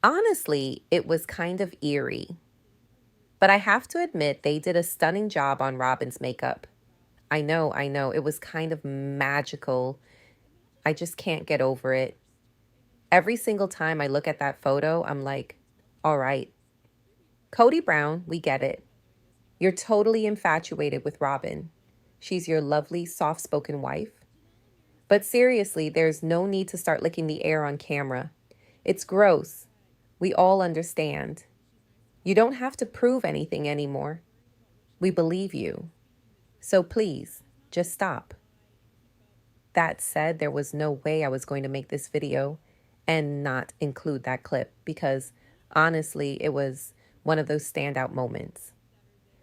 Honestly, it was kind of eerie. But I have to admit, they did a stunning job on Robyn's makeup. I know. It was kind of magical. I just can't get over it. Every single time I look at that photo, I'm like, all right, Kody Brown, we get it. You're totally infatuated with Robyn. She's your lovely, soft spoken wife. But seriously, there's no need to start licking the air on camera. It's gross. We all understand. You don't have to prove anything anymore. We believe you. So please, just stop. That said, there was no way I was going to make this video and not include that clip because honestly, it was one of those standout moments.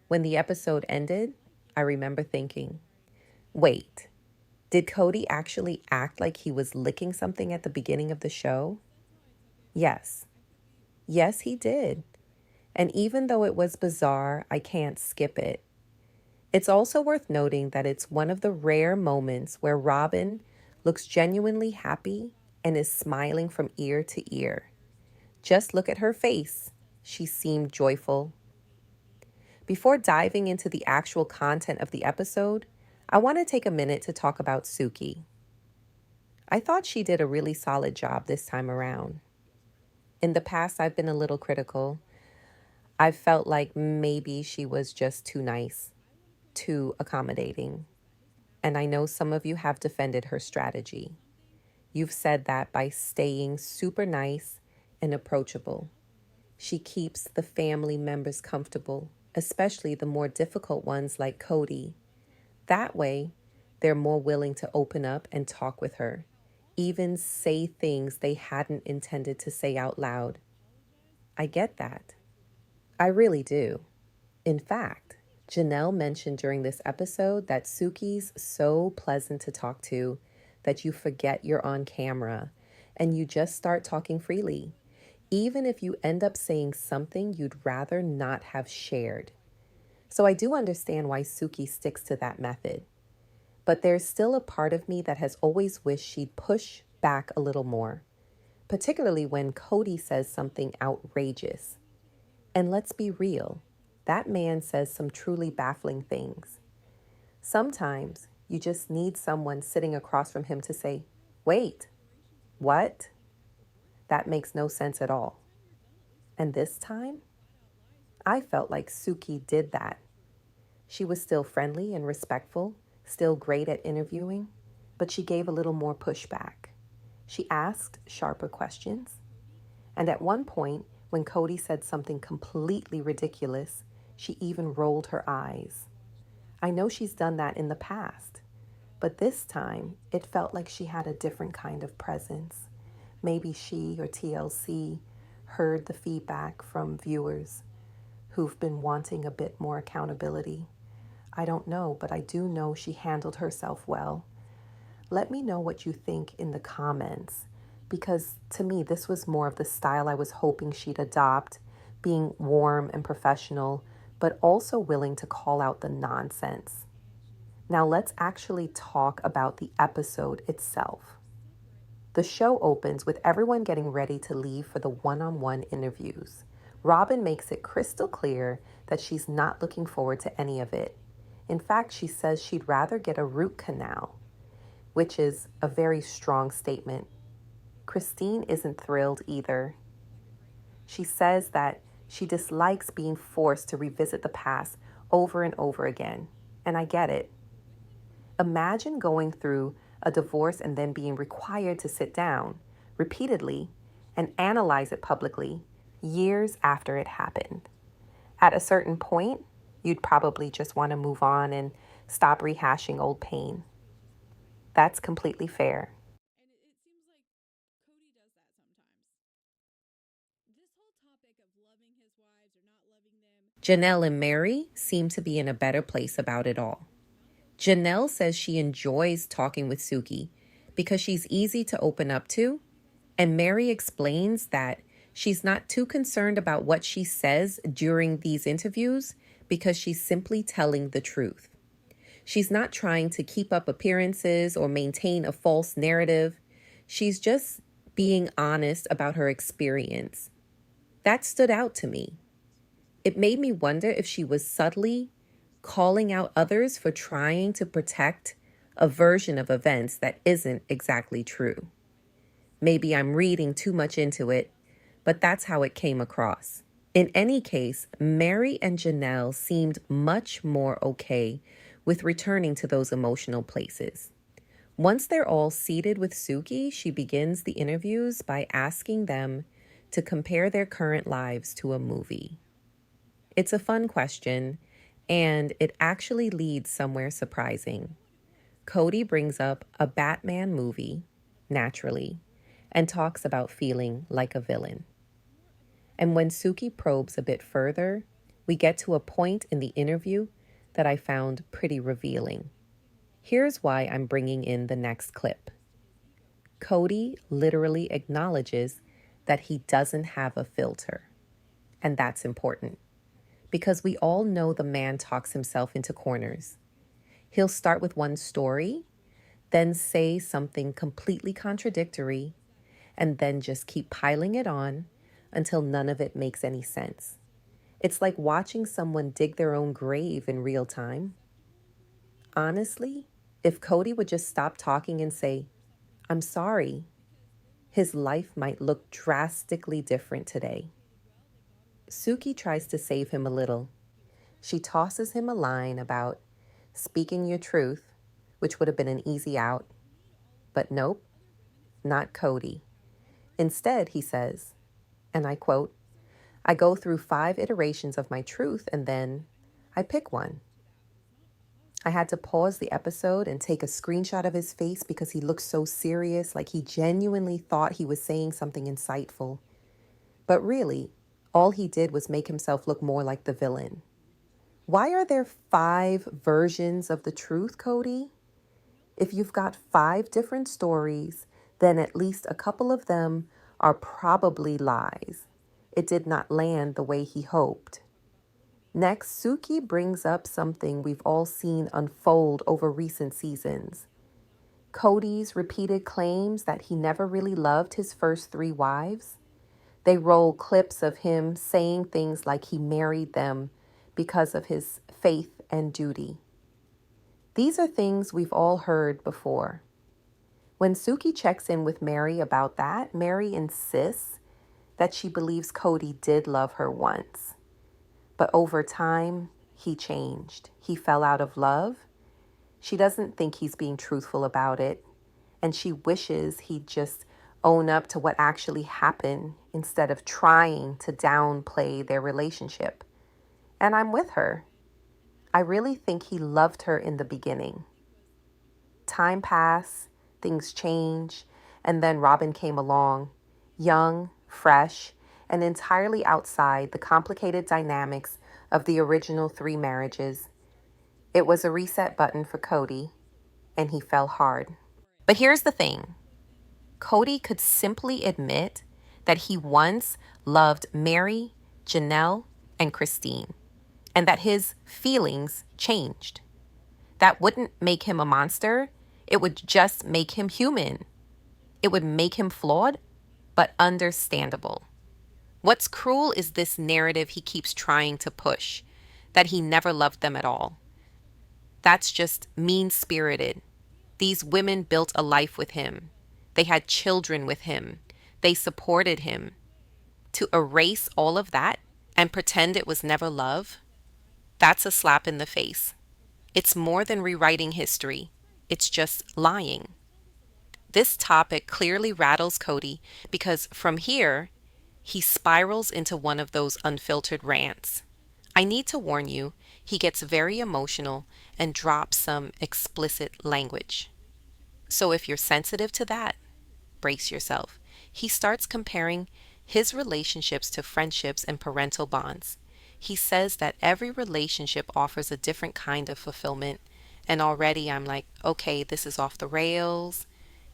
When the episode ended, I remember thinking, wait, did Kody actually act like he was licking something at the beginning of the show? Yes. Yes, he did. And even though it was bizarre, I can't skip it. It's also worth noting that it's one of the rare moments where Robyn looks genuinely happy and is smiling from ear to ear. Just look at her face. She seemed joyful. Before diving into the actual content of the episode, I want to take a minute to talk about Suki. I thought she did a really solid job this time around. In the past, I've been a little critical. I felt like maybe she was just too nice, too accommodating. And I know some of you have defended her strategy. You've said that by staying super nice and approachable, she keeps the family members comfortable, especially the more difficult ones like Kody. That way, they're more willing to open up and talk with her, even say things they hadn't intended to say out loud. I get that. I really do. In fact, Janelle mentioned during this episode that Suki's so pleasant to talk to that you forget you're on camera and you just start talking freely, even if you end up saying something you'd rather not have shared. So I do understand why Suki sticks to that method. But there's still a part of me that has always wished she'd push back a little more, particularly when Kody says something outrageous. And let's be real, that man says some truly baffling things. Sometimes you just need someone sitting across from him to say, wait, what? That makes no sense at all. And this time, I felt like Suki did that. She was still friendly and respectful, still great at interviewing, but she gave a little more pushback. She asked sharper questions. And at one point, when Kody said something completely ridiculous, she even rolled her eyes. I know she's done that in the past, but this time it felt like she had a different kind of presence. Maybe she or TLC heard the feedback from viewers who've been wanting a bit more accountability. I don't know, but I do know she handled herself well. Let me know what you think in the comments, because to me, this was more of the style I was hoping she'd adopt, being warm and professional, but also willing to call out the nonsense. Now let's actually talk about the episode itself. The show opens with everyone getting ready to leave for the one-on-one interviews. Robyn makes it crystal clear that she's not looking forward to any of it. In fact, she says she'd rather get a root canal, which is a very strong statement. Christine isn't thrilled either. She says that she dislikes being forced to revisit the past over and over again, and I get it. Imagine going through a divorce and then being required to sit down repeatedly and analyze it publicly years after it happened. At a certain point, you'd probably just want to move on and stop rehashing old pain. That's completely fair. And it seems like Kody does that sometimes. This whole topic of loving his wives or not loving them. Janelle and Meri seem to be in a better place about it all. Janelle says she enjoys talking with Suki because she's easy to open up to, and Meri explains that she's not too concerned about what she says during these interviews because she's simply telling the truth. She's not trying to keep up appearances or maintain a false narrative. She's just being honest about her experience. That stood out to me. It made me wonder if she was subtly calling out others for trying to protect a version of events that isn't exactly true. Maybe I'm reading too much into it, but that's how it came across. In any case, Meri and Janelle seemed much more okay with returning to those emotional places. Once they're all seated with Suki, she begins the interviews by asking them to compare their current lives to a movie. It's a fun question, and it actually leads somewhere surprising. Kody brings up a Batman movie, naturally, and talks about feeling like a villain. And when Suki probes a bit further, we get to a point in the interview that I found pretty revealing. Here's why I'm bringing in the next clip. Kody literally acknowledges that he doesn't have a filter. And that's important because we all know the man talks himself into corners. He'll start with one story, then say something completely contradictory, and then just keep piling it on until none of it makes any sense. It's like watching someone dig their own grave in real time. Honestly, if Kody would just stop talking and say, "I'm sorry," his life might look drastically different today. Suki tries to save him a little. She tosses him a line about speaking your truth, which would have been an easy out. But nope, not Kody. Instead, he says, and I quote, "I go through 5 iterations of my truth and then I pick one." I had to pause the episode and take a screenshot of his face because he looked so serious, like he genuinely thought he was saying something insightful. But really, all he did was make himself look more like the villain. Why are there 5 versions of the truth, Kody? If you've got 5 different stories, then at least a couple of them are probably lies. It did not land the way he hoped. Next, Suki brings up something we've all seen unfold over recent seasons. Kody's repeated claims that he never really loved his first 3 wives. They roll clips of him saying things like he married them because of his faith and duty. These are things we've all heard before. When Suki checks in with Meri about that, Meri insists that she believes Kody did love her once. But over time, he changed. He fell out of love. She doesn't think he's being truthful about it, and she wishes he'd just own up to what actually happened instead of trying to downplay their relationship. And I'm with her. I really think he loved her in the beginning. Time passed, things changed, and then Robyn came along, young, fresh, and entirely outside the complicated dynamics of the original 3 marriages. It was a reset button for Kody, and he fell hard. But here's the thing. Kody could simply admit that he once loved Meri, Janelle, and Christine, and that his feelings changed. That wouldn't make him a monster. It would just make him human. It would make him flawed, but understandable. What's cruel is this narrative he keeps trying to push, that he never loved them at all. That's just mean-spirited. These women built a life with him. They had children with him. They supported him. To erase all of that and pretend it was never love, that's a slap in the face. It's more than rewriting history. It's just lying. This topic clearly rattles Kody because from here, he spirals into one of those unfiltered rants. I need to warn you, he gets very emotional and drops some explicit language. So if you're sensitive to that, brace yourself. He starts comparing his relationships to friendships and parental bonds. He says that every relationship offers a different kind of fulfillment. And already I'm like, okay, this is off the rails.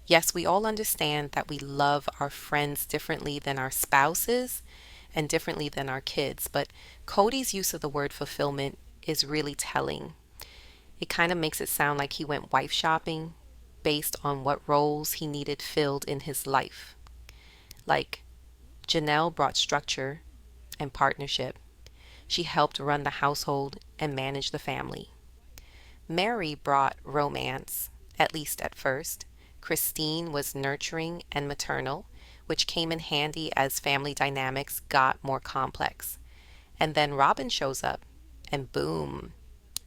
Yes, we all understand that we love our friends differently than our spouses and differently than our kids, but Kody's use of the word fulfillment is really telling. It kind of makes it sound like he went wife shopping based on what roles he needed filled in his life. Like, Janelle brought structure, and partnership. She helped run the household and manage the family. Meri brought romance, at least at first. Christine was nurturing and maternal, which came in handy as family dynamics got more complex. And then Robyn shows up, and boom,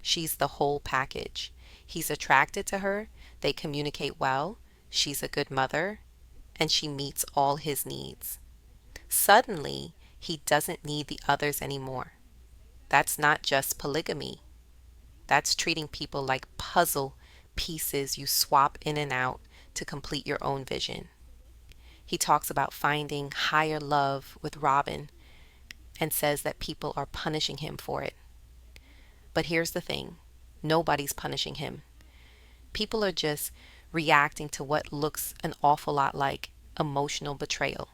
she's the whole package. He's attracted to her, they communicate well, she's a good mother, and she meets all his needs. Suddenly, he doesn't need the others anymore. That's not just polygamy. That's treating people like puzzle pieces you swap in and out to complete your own vision. He talks about finding higher love with Robyn and says that people are punishing him for it. But here's the thing, nobody's punishing him. People are just reacting to what looks an awful lot like emotional betrayal.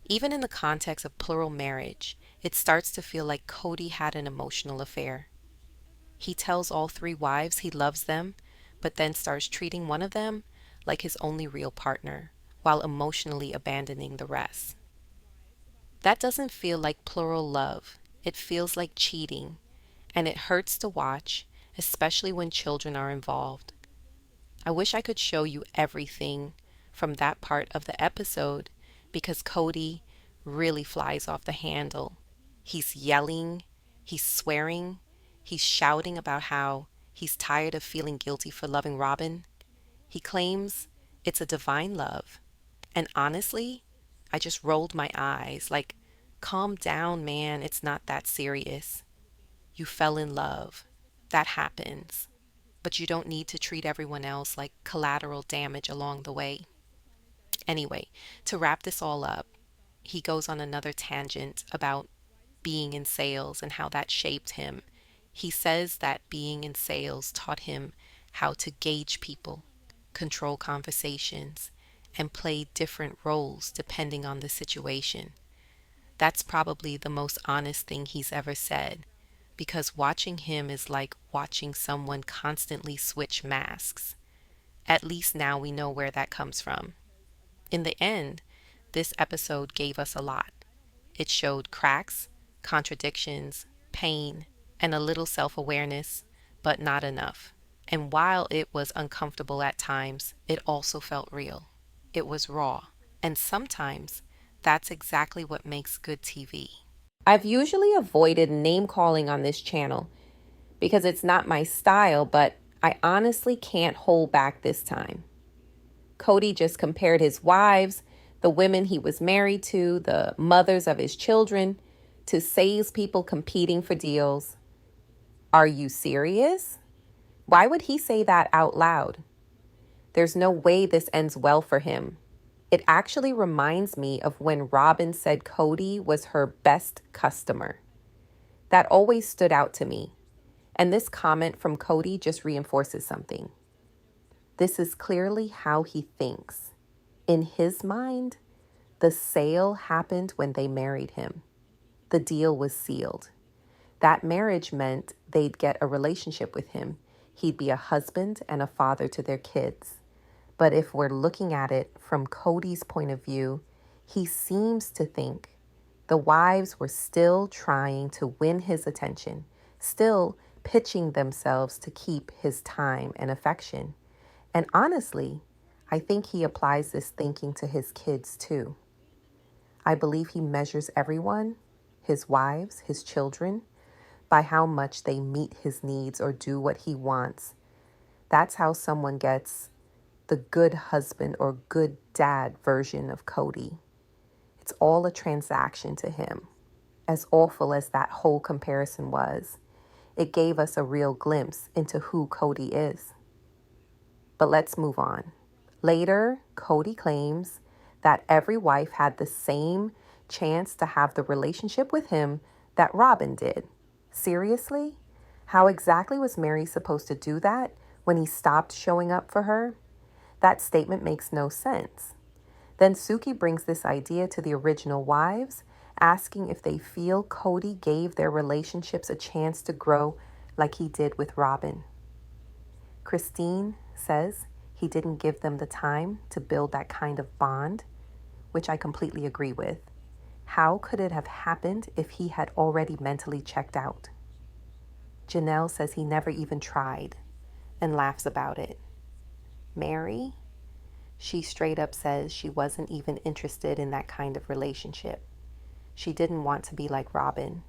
Even in the context of plural marriage, it starts to feel like Kody had an emotional affair. He tells all three wives he loves them, but then starts treating one of them like his only real partner, while emotionally abandoning the rest. That doesn't feel like plural love. It feels like cheating, and it hurts to watch, especially when children are involved. I wish I could show you everything from that part of the episode because Kody really flies off the handle. He's yelling, he's swearing, he's shouting about how he's tired of feeling guilty for loving Robyn. He claims it's a divine love. And honestly, I just rolled my eyes like, calm down, man, it's not that serious. You fell in love. That happens. But you don't need to treat everyone else like collateral damage along the way. Anyway, to wrap this all up, he goes on another tangent about being in sales and how that shaped him. He says that being in sales taught him how to gauge people, control conversations, and play different roles depending on the situation. That's probably the most honest thing he's ever said, because watching him is like watching someone constantly switch masks. At least now we know where that comes from. In the end, this episode gave us a lot. It showed cracks, contradictions, pain, and a little self awareness, but not enough. And while it was uncomfortable at times, it also felt real. It was raw. And sometimes that's exactly what makes good TV. I've usually avoided name calling on this channel because it's not my style, but I honestly can't hold back this time. Kody just compared his wives, the women he was married to, the mothers of his children, to salespeople competing for deals. Are you serious? Why would he say that out loud? There's no way this ends well for him. It actually reminds me of when Robyn said Kody was her best customer. That always stood out to me. And this comment from Kody just reinforces something. This is clearly how he thinks. In his mind, the sale happened when they married him. The deal was sealed. That marriage meant they'd get a relationship with him. He'd be a husband and a father to their kids. But if we're looking at it from Kody's point of view, he seems to think the wives were still trying to win his attention, still pitching themselves to keep his time and affection. And honestly, I think he applies this thinking to his kids too. I believe he measures everyone, his wives, his children, by how much they meet his needs or do what he wants. That's how someone gets the good husband or good dad version of Kody. It's all a transaction to him. As awful as that whole comparison was, it gave us a real glimpse into who Kody is. But let's move on. Later, Kody claims that every wife had the same chance to have the relationship with him that Robyn did. Seriously? How exactly was Meri supposed to do that when he stopped showing up for her? That statement makes no sense. Then Suki brings this idea to the original wives, asking if they feel Kody gave their relationships a chance to grow like he did with Robyn. Christine says he didn't give them the time to build that kind of bond, which I completely agree with. How could it have happened if he had already mentally checked out? Janelle says he never even tried and laughs about it. Meri? She straight up says she wasn't even interested in that kind of relationship. She didn't want to be like Robyn.